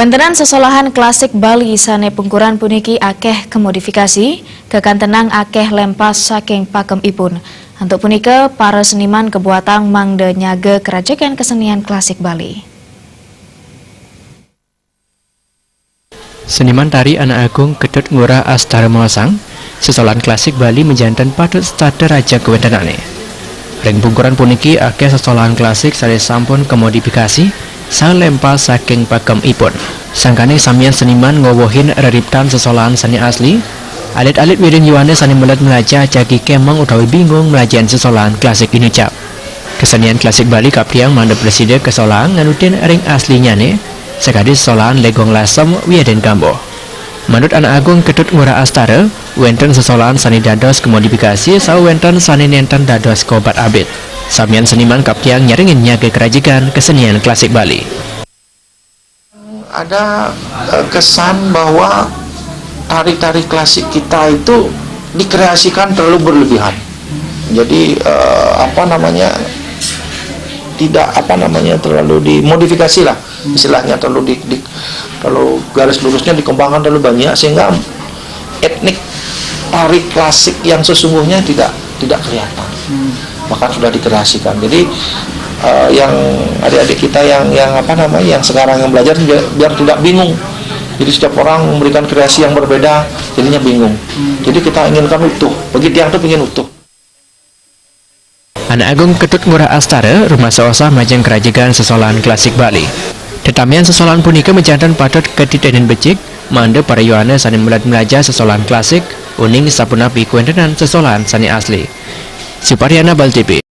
Kewentenan sesolahan klasik Bali sane pungkuran puniki akeh kemodifikasi, kekantenang akeh lempas saking pakemipun. Untuk punika para seniman kebuatan mangde nyage kerajakan kesenian klasik Bali. Seniman tari anak agung Ketut Ngurah Astara Mawasang, sesolahan klasik Bali menjantan patut stade raja kewentenane. Ring pungkuran puniki akeh sesolahan klasik sare sampun kemodifikasi sang lempas saking pakemipun. Sangkane samian seniman ngowohin reriptan sesolahan seni asli. Alit-alit wiring yuane sani melet melaja jagi kemang utawi bingung melajan sesolahan klasik dinucap. Kesenian klasik Bali kapriang mandep presiden kesolahan nganutin ring aslinya nih sekadis sesolahan legong lasem wiaden gambo. Menurut anak agung Ketut Ngurah Astara, wenten sesolahan sani dados kemodifikasi sau wenten sani nenten dados kobat abit. Samian seniman kapriang nyaringin nyage kerajikan kesenian klasik Bali. Ada kesan bahwa tari-tari klasik kita itu dikreasikan terlalu berlebihan. Jadi terlalu dimodifikasi lah istilahnya, terlalu garis lurusnya dikembangkan terlalu banyak sehingga etnik tari klasik yang sesungguhnya tidak kelihatan. Bahkan sudah dikreasikan. Jadi yang adik-adik kita yang sekarang yang belajar biar tidak bingung. Jadi setiap orang memberikan kreasi yang berbeda, jadinya bingung. Jadi kita inginkan utuh. Bagi tiang itu ingin utuh. Anak agung Ketut Ngurah Astara, rumah seosah majeng kerajikan sesolahan klasik Bali. Tetamian sesolahan punika menjantan patut ketitenen becik, mande para yohane sani melat melaja sesolahan klasik, uning sapunapi kuentenan sesolahan sani asli. Suparyana Bal TV.